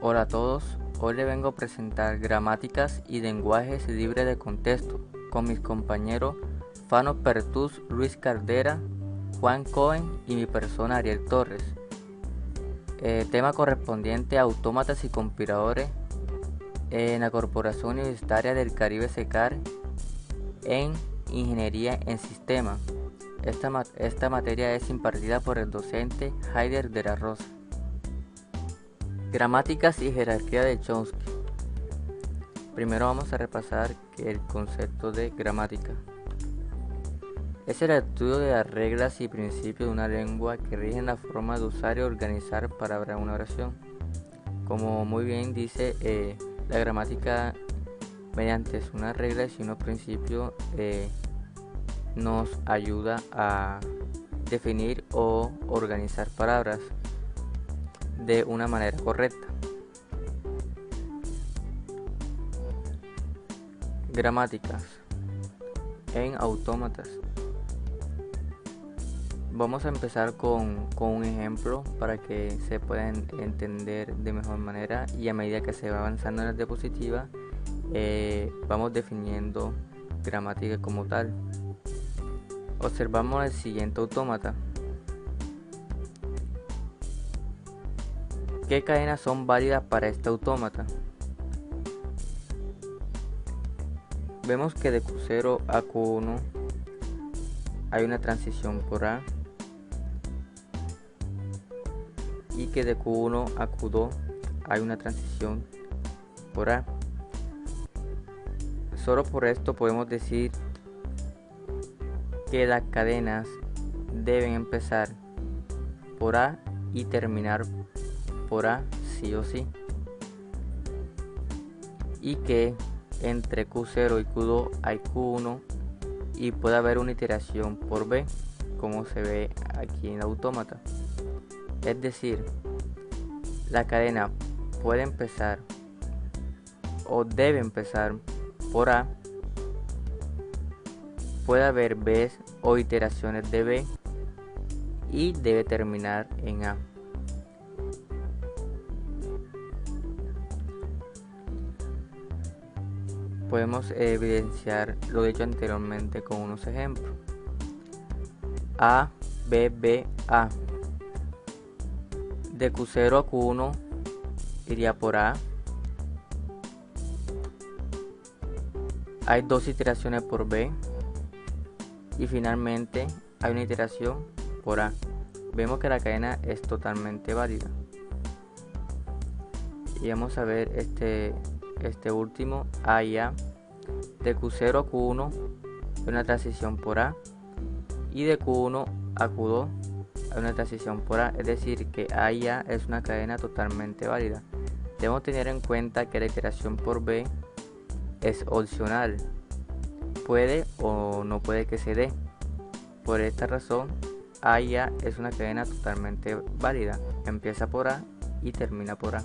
Hola a todos, hoy les vengo a presentar gramáticas y lenguajes libres de contexto con mis compañeros Fano Pertús, Luis Cardera, Juan Cohen y mi persona Ariel Torres. Tema correspondiente a autómatas y compiladores en la Corporación Universitaria del Caribe SECAR en Ingeniería en Sistemas. Esta materia es impartida por el docente Haider de la Rosa. Gramáticas y jerarquía de Chomsky. Primero vamos a repasar el concepto de gramática. Es el estudio de las reglas y principios de una lengua que rigen la forma de usar y organizar palabras en una oración. Como muy bien dice, la gramática mediante unas reglas y unos principios nos ayuda a definir o organizar palabras de una manera correcta. Gramáticas en autómatas. Vamos a empezar con un ejemplo para que se puedan entender de mejor manera, y a medida que se va avanzando en la diapositiva vamos definiendo gramática como tal. Observamos el siguiente autómata. ¿Qué cadenas son válidas para este autómata? Vemos que de Q0 a Q1 hay una transición por A, y que de Q1 a Q2 hay una transición por A. Solo por esto podemos decir que las cadenas deben empezar por A y terminar por A sí o sí, y que entre Q0 y Q2 hay Q1 y puede haber una iteración por B, como se ve aquí en el autómata. Es decir, la cadena puede empezar o debe empezar por A, puede haber B's o iteraciones de B y debe terminar en A. Podemos evidenciar lo dicho anteriormente con unos ejemplos. A, B, B, A. De Q0 a Q1 iría por A. Hay dos iteraciones por B. Y finalmente hay una iteración por A. Vemos que la cadena es totalmente válida. Y vamos a ver este último, A y A. De Q0 a Q1 hay una transición por A, y de Q1 a Q2 hay una transición por A, es decir que A y A es una cadena totalmente válida. Debemos tener en cuenta que la iteración por B es opcional, puede o no puede que se dé. Por esta razón, A y A es una cadena totalmente válida, empieza por A y termina por A.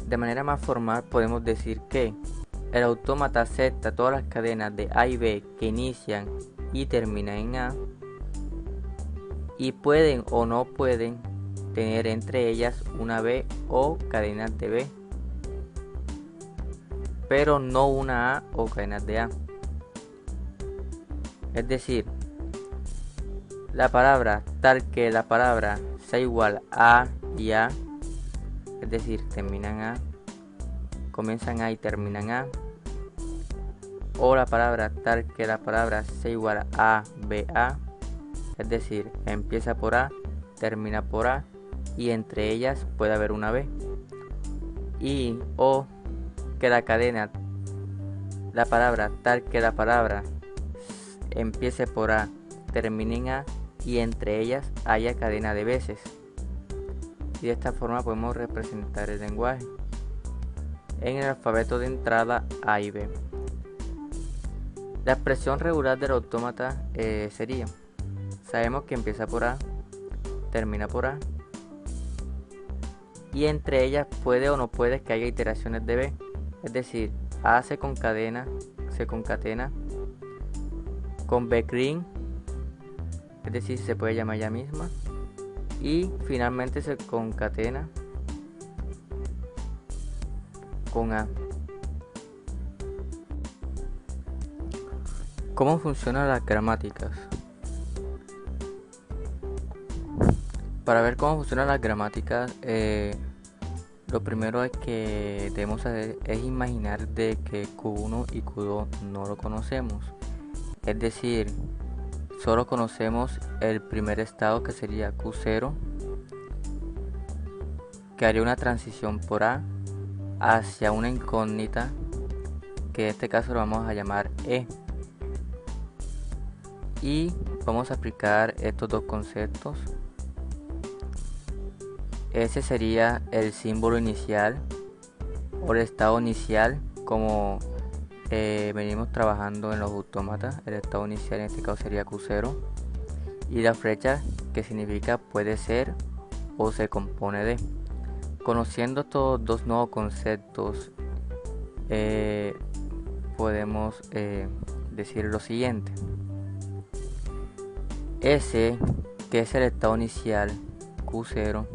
De manera más formal podemos decir que el autómata acepta todas las cadenas de A y B que inician y terminan en A, y pueden o no pueden tener entre ellas una B o cadenas de B, pero no una A o cadenas de A. Es decir, la palabra tal que la palabra sea igual a y A, es decir, terminan A, comienzan A y terminan A, o la palabra tal que la palabra sea igual a B, A, es decir, empieza por A, termina por A y entre ellas puede haber una B, y o que la cadena, la palabra tal que la palabra empiece por A, termine en A y entre ellas haya cadena de veces. Y de esta forma podemos representar el lenguaje en el alfabeto de entrada A y B. La expresión regular del autómata sería, sabemos que empieza por A, termina por A, y entre ellas puede o no puede que haya iteraciones de B, es decir, A se concatena con B green, es decir, se puede llamar ella misma, y finalmente se concatena con A. ¿Cómo funcionan las gramáticas? Para ver cómo funcionan las gramáticas, lo primero es que debemos hacer es imaginar de que Q1 y Q2 no lo conocemos. Es decir, solo conocemos el primer estado, que sería Q0, que haría una transición por A hacia una incógnita, que en este caso lo vamos a llamar E. Y vamos a aplicar estos dos conceptos. Ese sería el símbolo inicial o el estado inicial, como venimos trabajando en los autómatas. El estado inicial en este caso sería Q0, y la flecha, que significa puede ser o se compone de. Conociendo estos dos nuevos conceptos, podemos decir lo siguiente: S, que es el estado inicial Q0,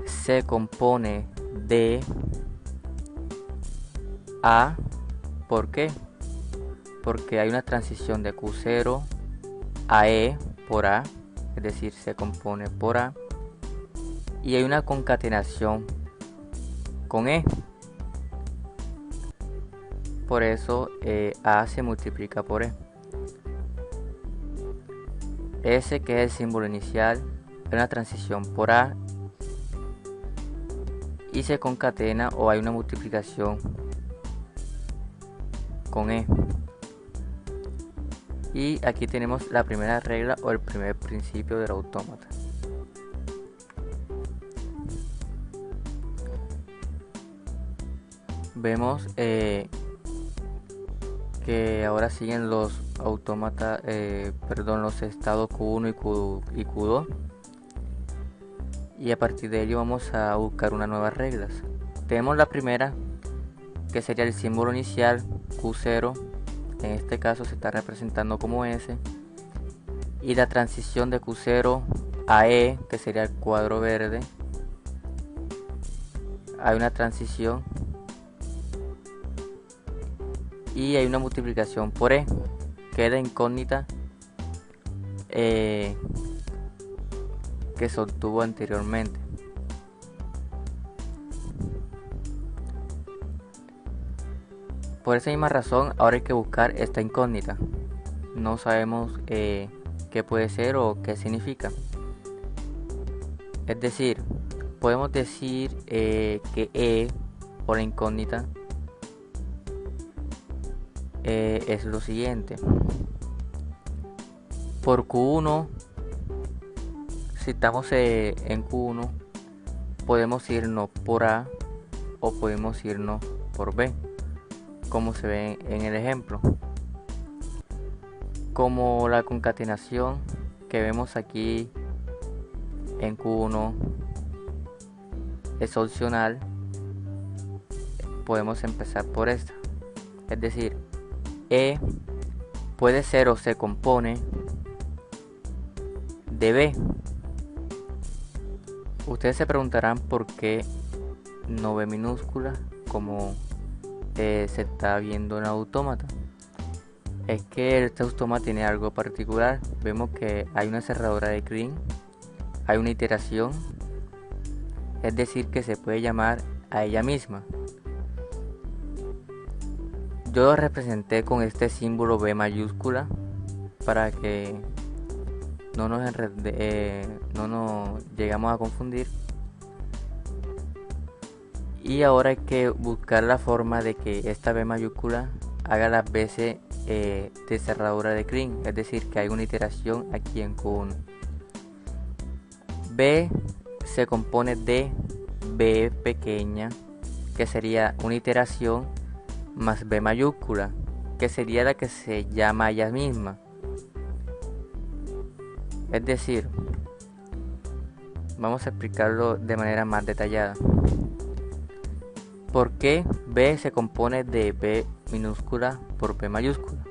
se compone de A. ¿Por qué? Porque hay una transición de Q0 a E por A, es decir, se compone por A, y hay una concatenación con E. Por eso A se multiplica por E. S, que es el símbolo inicial, es una transición por A y se concatena o hay una multiplicación con E. Y aquí tenemos la primera regla o el primer principio del autómata. Vemos que ahora siguen los autómatas, los estados Q1 y Q2. Y a partir de ello vamos a buscar unas nuevas reglas. Tenemos la primera, que sería el símbolo inicial Q0, en este caso se está representando como S, y la transición de Q0 a E, que sería el cuadro verde. Hay una transición y hay una multiplicación por E, queda incógnita que se obtuvo anteriormente. Por esa misma razón, ahora hay que buscar esta incógnita. No sabemos qué puede ser o qué significa. Es decir, podemos decir que E o la incógnita es lo siguiente: por Q1, si estamos en Q1, podemos irnos por A o podemos irnos por B, como se ve en el ejemplo. Como la concatenación que vemos aquí en Q1 es opcional, podemos empezar por esta. Es decir, E puede ser o se compone de B. Ustedes se preguntarán por qué no B minúscula como se está viendo en el autómata. Es que este autómata tiene algo particular. Vemos que hay una cerradura de Green, hay una iteración, es decir, que se puede llamar a ella misma. Yo lo representé con este símbolo B mayúscula para que no nos llegamos a confundir. Y ahora hay que buscar la forma de que esta B mayúscula haga las veces de cerradura de Green, es decir, que hay una iteración aquí en Q1. B se compone de B pequeña, que sería una iteración, más B mayúscula, que sería la que se llama a ella misma. Es decir, vamos a explicarlo de manera más detallada. ¿Por qué B se compone de B minúscula por B mayúscula?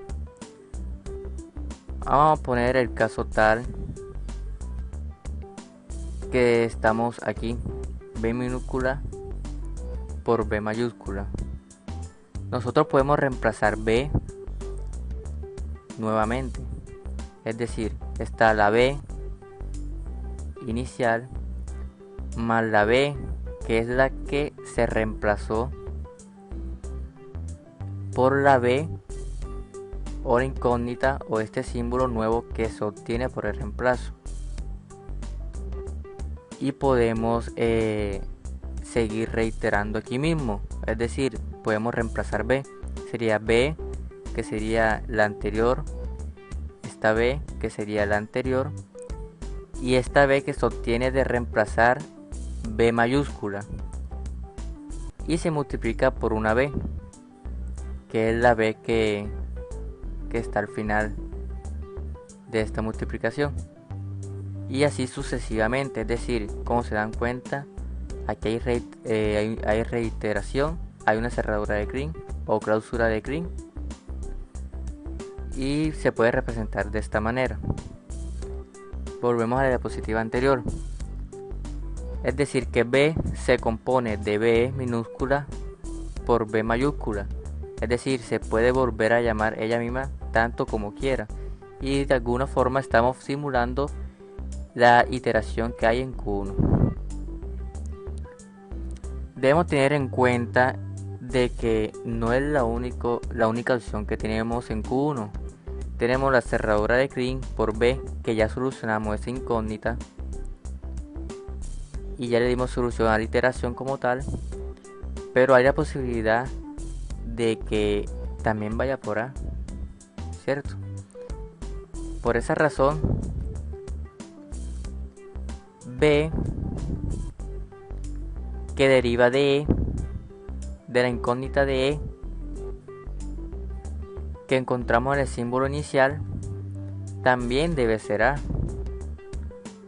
Vamos a poner el caso tal que estamos aquí, B minúscula por B mayúscula. Nosotros podemos reemplazar B nuevamente, es decir, está la B inicial más la B, que es la que se reemplazó por la B o la incógnita o este símbolo nuevo que se obtiene por el reemplazo. Y podemos seguir reiterando aquí mismo, es decir, podemos reemplazar B, sería B que sería la anterior, esta B que sería la anterior y esta B que se obtiene de reemplazar B mayúscula y se multiplica por una B, que es la B que está al final de esta multiplicación, y así sucesivamente. Es decir, como se dan cuenta, aquí hay reiteración, hay una cerradura de Green o clausura de Green y se puede representar de esta manera. Volvemos a la diapositiva anterior, es decir que B se compone de B minúscula por B mayúscula, es decir, se puede volver a llamar ella misma tanto como quiera, y de alguna forma estamos simulando la iteración que hay en Q1. Debemos tener en cuenta de que no es la única opción que tenemos en Q1. Tenemos la cerradura de Green por B, que ya solucionamos esa incógnita y ya le dimos solución a la iteración como tal, pero hay la posibilidad de que también vaya por A, ¿cierto? Por esa razón, B que deriva de E, de la incógnita de E que encontramos en el símbolo inicial, también debe ser A.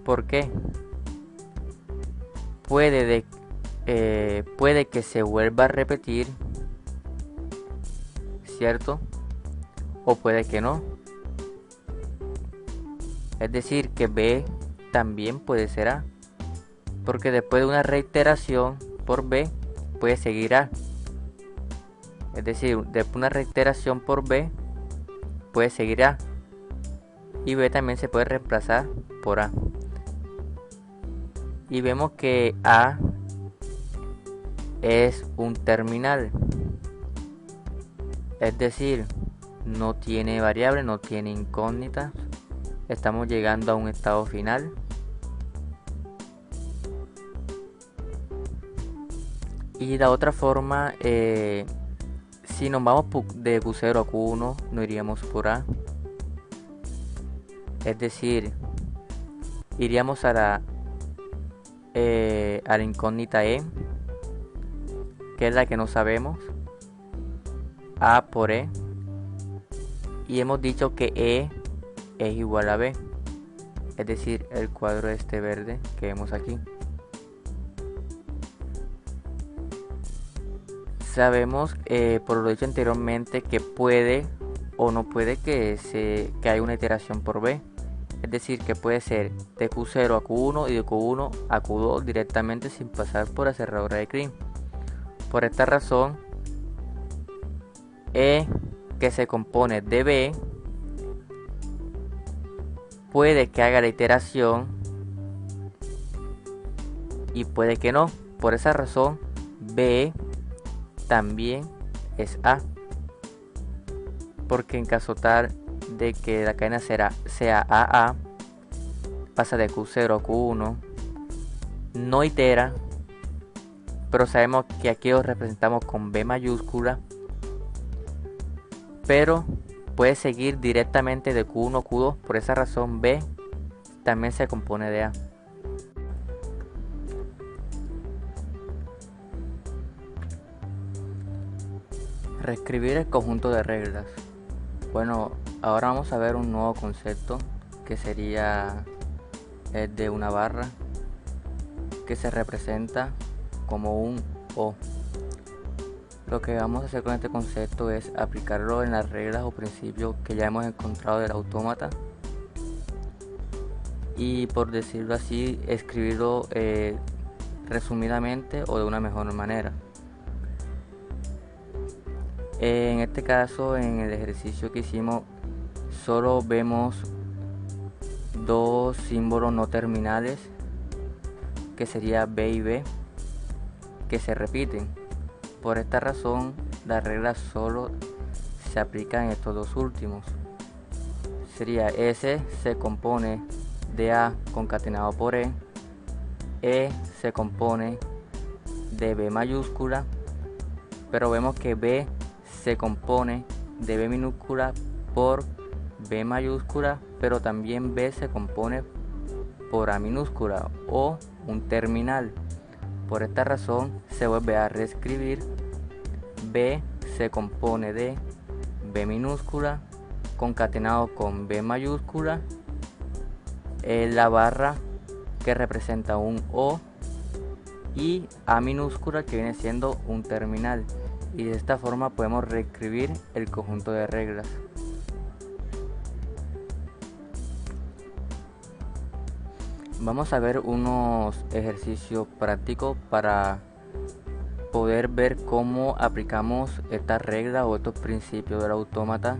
¿Por qué? Puede que se vuelva a repetir, ¿cierto? O puede que no. Es decir, que B también puede ser A, porque después de una reiteración por B puede seguir A. Es decir, después de una reiteración por B puede seguir A, y B también se puede reemplazar por A. Y vemos que A es un terminal, es decir, no tiene variable, no tiene incógnitas. Estamos llegando a un estado final. Y la otra forma, si nos vamos de Q0 a Q1, no iríamos por A. Es decir, iríamos a la incógnita E, que es la que no sabemos, A por E, y hemos dicho que E es igual a B, es decir, el cuadro este verde que vemos aquí. Sabemos por lo dicho anteriormente que puede o no puede que haya una iteración por B, es decir, que puede ser de Q0 a Q1 y de Q1 a Q2 directamente sin pasar por la cerradura de Green. Por esta razón, E que se compone de B puede que haga la iteración y puede que no. Por esa razón, B también es A, porque en caso tal de que la cadena sea AA, pasa de Q0 a Q1, no itera, pero sabemos que aquí lo representamos con B mayúscula, pero puede seguir directamente de Q1 a Q2. Por esa razón B también se compone de A. Reescribir el conjunto de reglas. Bueno, ahora vamos a ver un nuevo concepto que sería el de una barra que se representa como un O. Lo que vamos a hacer con este concepto es aplicarlo en las reglas o principios que ya hemos encontrado del autómata y, por decirlo así, escribirlo resumidamente o de una mejor manera. En este caso, en el ejercicio que hicimos, solo vemos dos símbolos no terminales, que sería B y B, que se repiten. Por esta razón, la regla solo se aplica en estos dos últimos. Sería S se compone de A concatenado por E se compone de B mayúscula, pero vemos que B se compone de B minúscula por B mayúscula, pero también B se compone por A minúscula o un terminal. Por esta razón se vuelve a reescribir: B se compone de B minúscula concatenado con B mayúscula, la barra que representa un O y A minúscula que viene siendo un terminal, y de esta forma podemos reescribir el conjunto de reglas. Vamos a ver unos ejercicios prácticos para poder ver cómo aplicamos esta regla o estos principios del autómata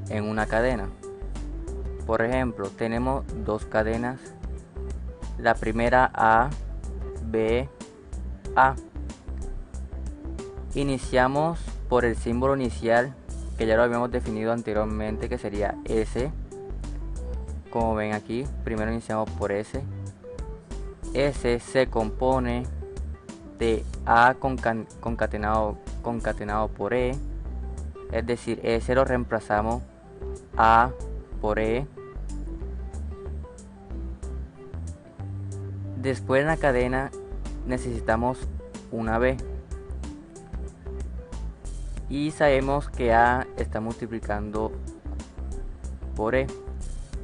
en una cadena. Por ejemplo, tenemos dos cadenas. La primera A, B, A. Iniciamos por el símbolo inicial, que ya lo habíamos definido anteriormente, que sería S. Como ven aquí, primero iniciamos por S. S se compone de A concatenado por E, es decir, S lo reemplazamos A por E. Después en la cadena necesitamos una B y sabemos que A está multiplicando por E,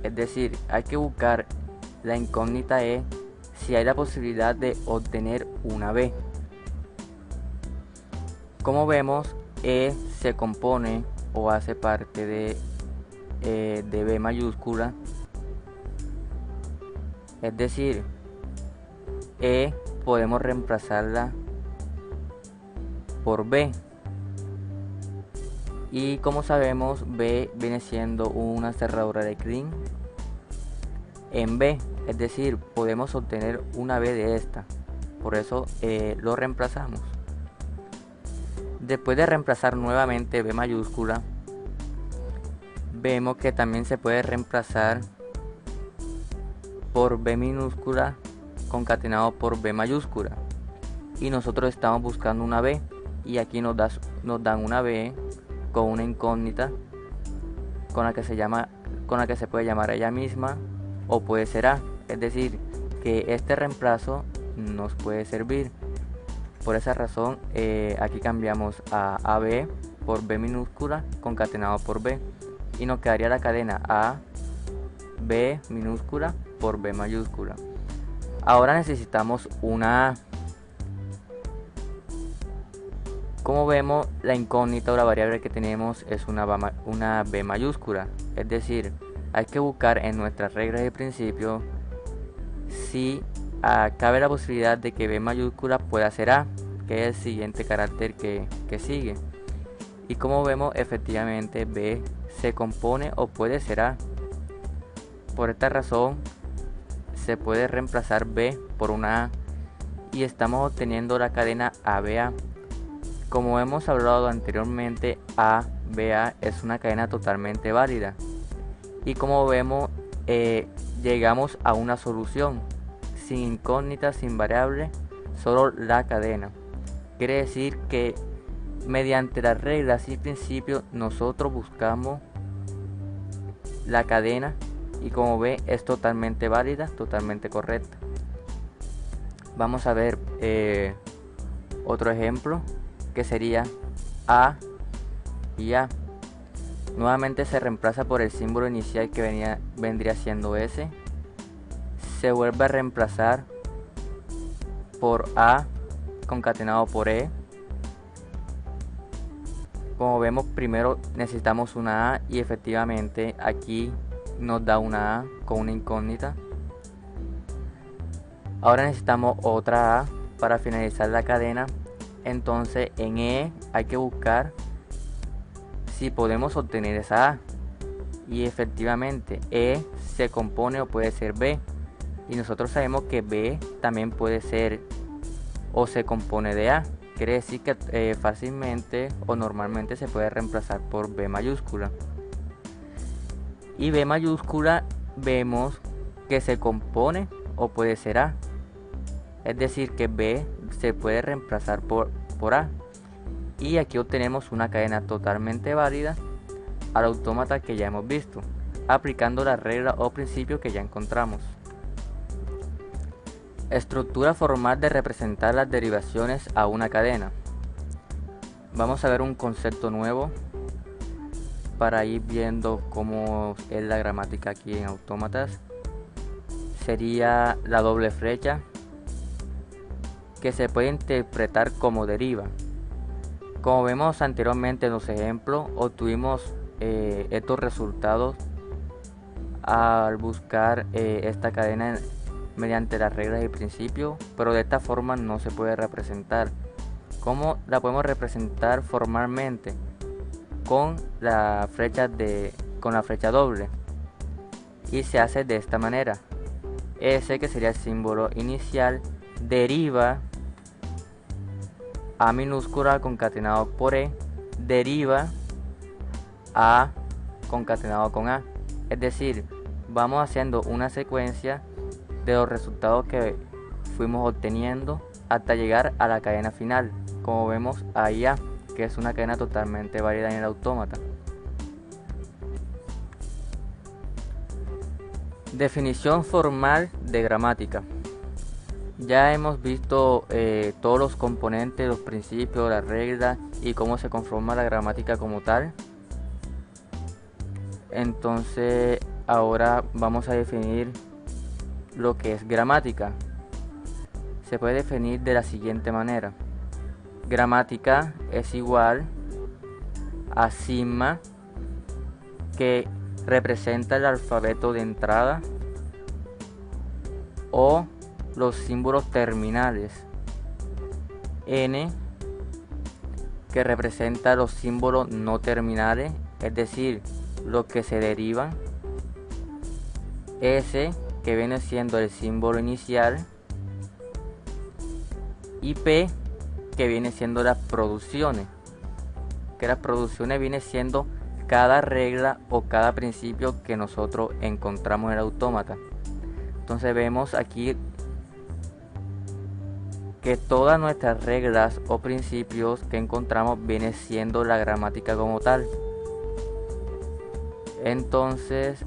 es decir, hay que buscar la incógnita E si hay la posibilidad de obtener una B. Como vemos, E se compone o hace parte de B mayúscula, es decir, E podemos reemplazarla por B, y como sabemos, B viene siendo una cerradura de Kleene en B, es decir, podemos obtener una B de esta, por eso lo reemplazamos. Después de reemplazar nuevamente B mayúscula, vemos que también se puede reemplazar por B minúscula concatenado por B mayúscula, y nosotros estamos buscando una B, y aquí nos dan una B con una incógnita con la que se puede llamar ella misma o puede ser A, es decir, que este reemplazo nos puede servir. Por esa razón aquí cambiamos a AB por B minúscula concatenado por B, y nos quedaría la cadena A, B minúscula por B mayúscula. Ahora necesitamos una A. Como vemos, la incógnita o la variable que tenemos es una B mayúscula, es decir, hay que buscar en nuestras reglas de principio si cabe la posibilidad de que B mayúscula pueda ser A, que es el siguiente carácter que sigue. Y como vemos, efectivamente B se compone o puede ser A. Por esta razón se puede reemplazar B por una A y estamos obteniendo la cadena ABA. Como hemos hablado anteriormente, ABA es una cadena totalmente válida, y como vemos llegamos a una solución sin incógnita, sin variable, solo la cadena. Quiere decir que mediante las reglas y principios nosotros buscamos la cadena, y como ve es totalmente válida, totalmente correcta. Vamos a ver otro ejemplo, que sería A y A. Nuevamente se reemplaza por el símbolo inicial que vendría siendo S. Se vuelve a reemplazar por A concatenado por E. Como vemos, primero necesitamos una A y efectivamente aquí nos da una A con una incógnita. Ahora necesitamos otra A para finalizar la cadena. Entonces en E hay que buscar si podemos obtener esa A. Y efectivamente E se compone o puede ser B. Y nosotros sabemos que B también puede ser o se compone de A. Quiere decir que fácilmente o normalmente se puede reemplazar por B mayúscula. Y B mayúscula vemos que se compone o puede ser A. Es decir, que B se puede reemplazar por A. Y aquí obtenemos una cadena totalmente válida al autómata que ya hemos visto, aplicando la regla o principio que ya encontramos. Estructura formal de representar las derivaciones a una cadena. Vamos a ver un concepto nuevo para ir viendo cómo es la gramática aquí en autómatas. Sería la doble flecha, que se puede interpretar como deriva. Como vemos anteriormente en los ejemplos, obtuvimos estos resultados al buscar esta cadena mediante las reglas y principios, pero de esta forma no se puede representar. ¿Cómo la podemos representar formalmente? Con la flecha doble, y se hace de esta manera. S, que sería el símbolo inicial, deriva A minúscula concatenado por E, deriva A concatenado con A. Es decir, vamos haciendo una secuencia de los resultados que fuimos obteniendo hasta llegar a la cadena final, como vemos ahí A, que es una cadena totalmente válida en el autómata. Definición formal de gramática. Ya hemos visto todos los componentes, los principios, las reglas y cómo se conforma la gramática como tal. Entonces ahora vamos a definir lo que es gramática. Se puede definir de la siguiente manera. Gramática es igual a sigma, que representa el alfabeto de entrada o los símbolos terminales, N, que representa los símbolos no terminales, es decir, los que se derivan, S, que viene siendo el símbolo inicial, y P, que viene siendo las producciones, que las producciones viene siendo cada regla o cada principio que nosotros encontramos en el autómata. Entonces vemos aquí que todas nuestras reglas o principios que encontramos viene siendo la gramática como tal. Entonces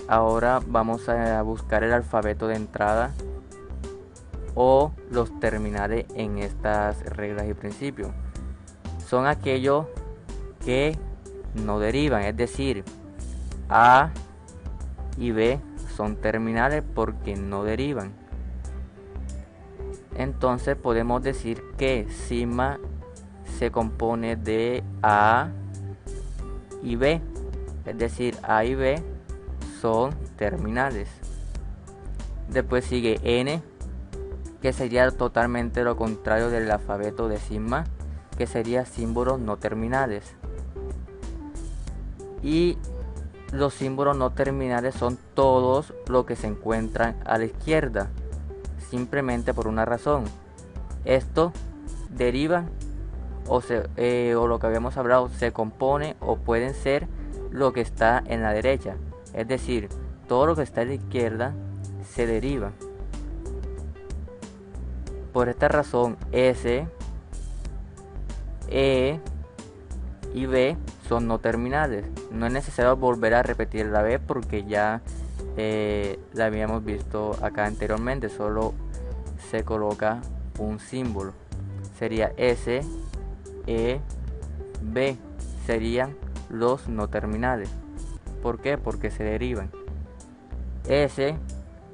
ahora vamos a buscar el alfabeto de entrada o los terminales en estas reglas y principios. Son aquellos que no derivan, es decir, A y B son terminales porque no derivan. Entonces podemos decir que sigma se compone de A y B, es decir, A y B son terminales. Después sigue N, que sería totalmente lo contrario del alfabeto de sigma, que sería símbolos no terminales. Y los símbolos no terminales son todos los que se encuentran a la izquierda, simplemente por una razón. Esto deriva o lo que habíamos hablado, se compone o pueden ser lo que está en la derecha, es decir, todo lo que está a la izquierda se deriva. Por esta razón, S, E y B son no terminales. No es necesario volver a repetir la B porque ya la habíamos visto acá anteriormente. Solo se coloca un símbolo. Sería S, E, B. Serían los no terminales. ¿Por qué? Porque se derivan. S,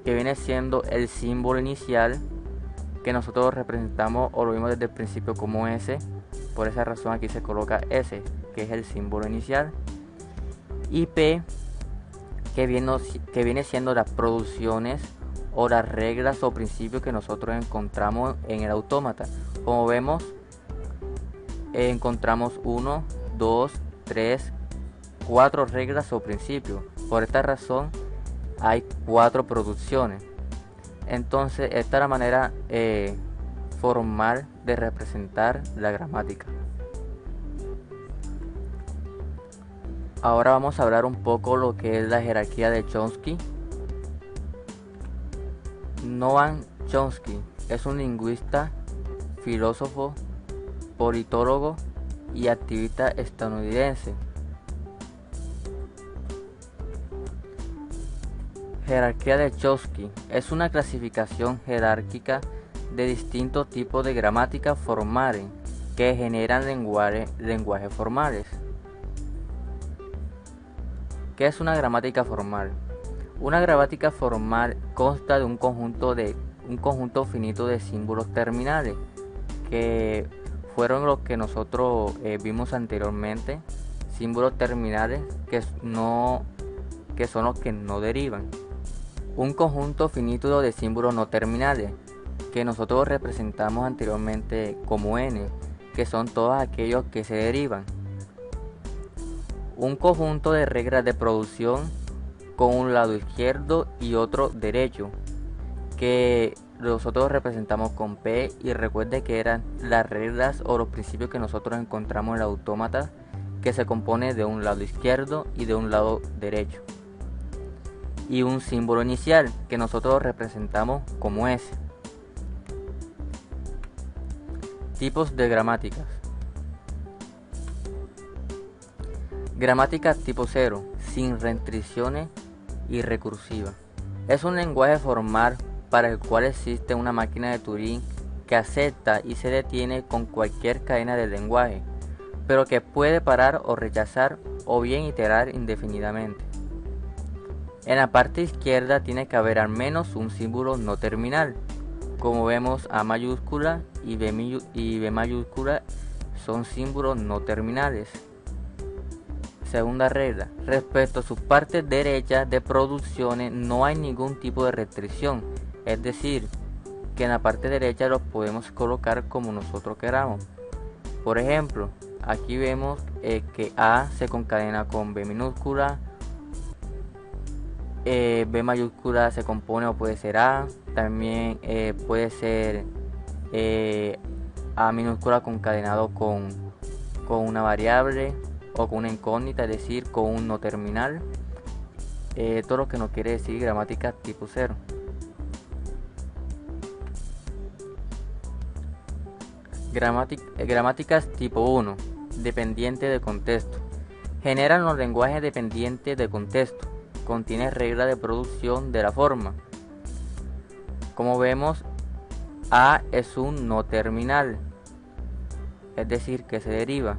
que viene siendo el símbolo inicial, que nosotros representamos o lo vimos desde el principio como S. Por esa razón aquí se coloca S, que es el símbolo inicial. Y P, que viene siendo las producciones o las reglas o principios que nosotros encontramos en el autómata. Como vemos, encontramos 1, 2, 3, 4 reglas o principios. Por esta razón hay 4 producciones. Entonces esta es la manera formal de representar la gramática. Ahora vamos a hablar un poco lo que es la jerarquía de Chomsky. Noam Chomsky es un lingüista, filósofo, politólogo y activista estadounidense. Jerarquía de Chomsky es una clasificación jerárquica de distintos tipos de gramáticas formales que generan lenguajes formales. ¿Qué es una gramática formal? Una gramática formal consta de un conjunto finito de símbolos terminales, que fueron los que nosotros vimos anteriormente, símbolos terminales que son los que no derivan. Un conjunto finito de símbolos no terminales, que nosotros representamos anteriormente como n, que son todos aquellos que se derivan. Un conjunto de reglas de producción con un lado izquierdo y otro derecho, que nosotros representamos con P, y recuerde que eran las reglas o los principios que nosotros encontramos en el autómata, que se compone de un lado izquierdo y de un lado derecho. Y un símbolo inicial que nosotros representamos como S. Tipos de gramáticas. Gramática tipo 0, sin restricciones y recursiva. Es un lenguaje formal para el cual existe una máquina de Turing que acepta y se detiene con cualquier cadena del lenguaje, pero que puede parar o rechazar o bien iterar indefinidamente. En la parte izquierda tiene que haber al menos un símbolo no terminal. Como vemos, A mayúscula y B mayúscula son símbolos no terminales. Segunda regla, respecto a sus partes derechas de producciones no hay ningún tipo de restricción, es decir, que en la parte derecha los podemos colocar como nosotros queramos. Por ejemplo, aquí vemos que A se concadena con B minúscula, B mayúscula se compone o puede ser A, también puede ser A minúscula concadenado con una variable o con una incógnita, es decir, con un no terminal. Todo lo que no quiere decir gramática tipo 0. Gramáticas tipo 1, dependiente de contexto. Generan los lenguajes dependientes de contexto. Contiene reglas de producción de la forma. Como vemos, A es un no terminal, es decir, que se deriva.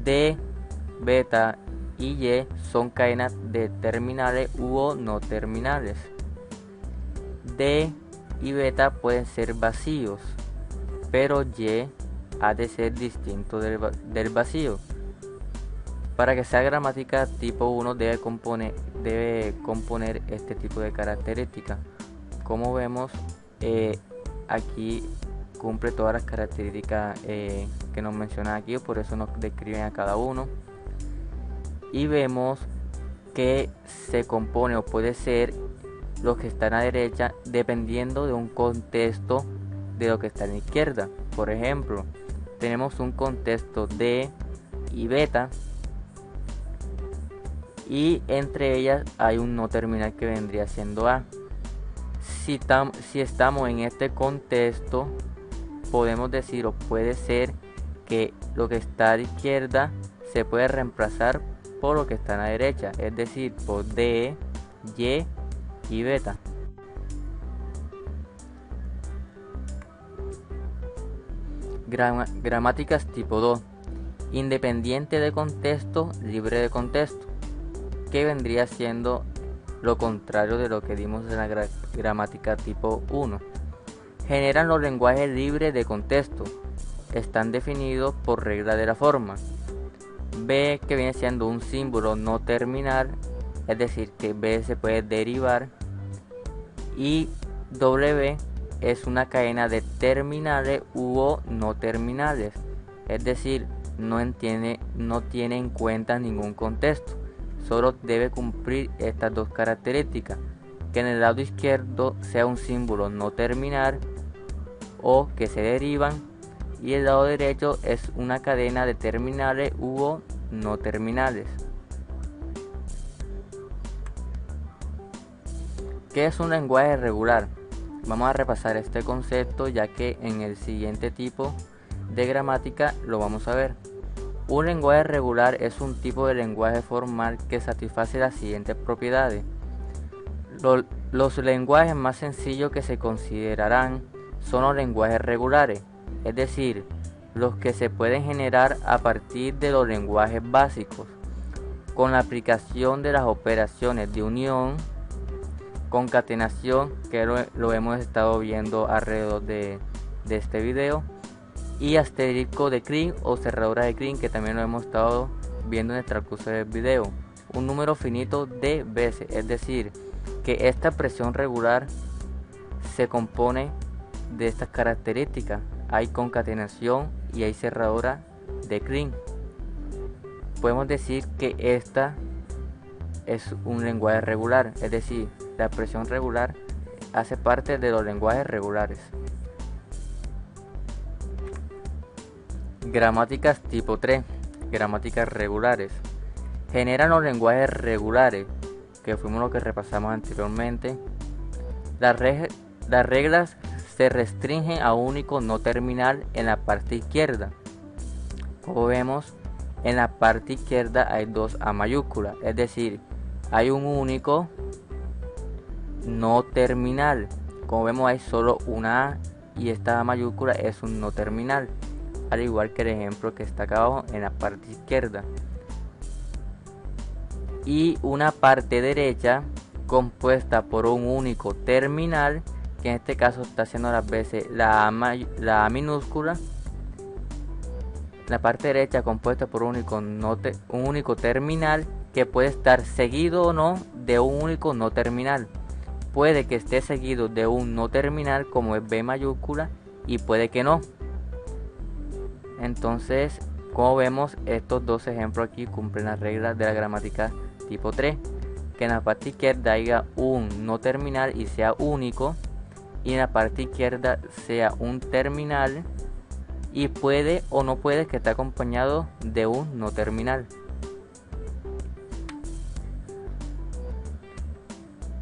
D, beta y Y son cadenas de terminales u no terminales. D y beta pueden ser vacíos, pero Y ha de ser distinto del vacío. Para que sea gramática tipo 1 debe componer este tipo de características. Como vemos, aquí cumple todas las características que nos mencionan aquí, por eso nos describen a cada uno. Y vemos que se compone o puede ser los que están a la derecha dependiendo de un contexto de lo que está a la izquierda. Por ejemplo, tenemos un contexto D y beta, y entre ellas hay un no terminal que vendría siendo A. Si estamos en este contexto, podemos decir o puede ser que lo que está a la izquierda se puede reemplazar por lo que está a la derecha, es decir, por D, Y y beta. Gramáticas tipo 2, independiente de contexto, libre de contexto, que vendría siendo lo contrario de lo que dimos en la gramática tipo 1. Generan los lenguajes libres de contexto. Están definidos por regla de la forma. B, que viene siendo un símbolo no terminal, es decir, que B se puede derivar. Y W es una cadena de terminales u o no terminales, es decir, no tiene en cuenta ningún contexto, solo debe cumplir estas dos características: que en el lado izquierdo sea un símbolo no terminal o que se derivan, y el lado derecho es una cadena de terminales u o no terminales. ¿Qué es un lenguaje regular? Vamos a repasar este concepto, ya que en el siguiente tipo de gramática lo vamos a ver. Un lenguaje regular es un tipo de lenguaje formal que satisface las siguientes propiedades. Los lenguajes más sencillos que se considerarán son los lenguajes regulares, es decir, los que se pueden generar a partir de los lenguajes básicos, con la aplicación de las operaciones de unión, concatenación, que lo hemos estado viendo alrededor de este video, y asterisco de Green o cerradura de Green, que también lo hemos estado viendo en el transcurso del video. Un número finito de veces, es decir, que esta expresión regular se compone de estas características: hay concatenación y hay cerradura de Green. Podemos decir que esta es un lenguaje regular, es decir, la expresión regular hace parte de los lenguajes regulares. Gramáticas tipo 3, gramáticas regulares. Generan los lenguajes regulares, que fuimos lo que repasamos anteriormente. Las reglas se restringen a un único no terminal en la parte izquierda. Como vemos, en la parte izquierda hay dos A mayúsculas, es decir, hay un único no terminal. Como vemos, hay solo una A y esta A mayúscula es un no terminal, al igual que el ejemplo que está acá abajo en la parte izquierda. Y una parte derecha compuesta por un único terminal, que en este caso está haciendo las veces la A minúscula. La parte derecha compuesta por un único terminal, que puede estar seguido o no de un único no terminal. Puede que esté seguido de un no terminal como es B mayúscula, y puede que no. Entonces, como vemos, estos dos ejemplos aquí cumplen las reglas de la gramática tipo 3, que en la parte izquierda haya un no terminal y sea único, y en la parte izquierda sea un terminal y puede o no puede que esté acompañado de un no terminal.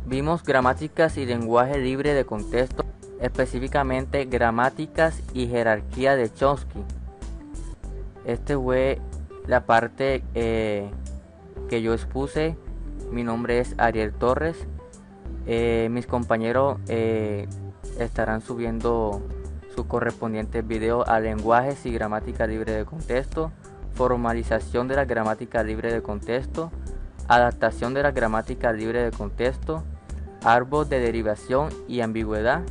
Vimos gramáticas y lenguaje libre de contexto, específicamente gramáticas y jerarquía de Chomsky. Este fue la parte que yo expuse. Mi nombre es Ariel Torres. Mis compañeros estarán subiendo sus correspondientes videos a lenguajes y gramática libre de contexto, formalización de la gramática libre de contexto, adaptación de la gramática libre de contexto, árbol de derivación y ambigüedad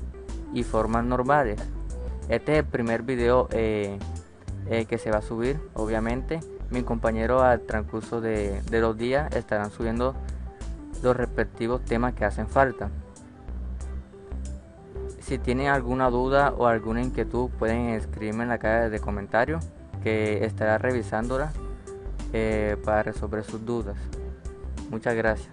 y formas normales. Este es el primer video que se va a subir. Obviamente mis compañeros al transcurso de los días estarán subiendo los respectivos temas que hacen falta. Si tienen alguna duda o alguna inquietud, pueden escribirme en la caja de comentarios, que estará revisándola para resolver sus dudas. Muchas gracias.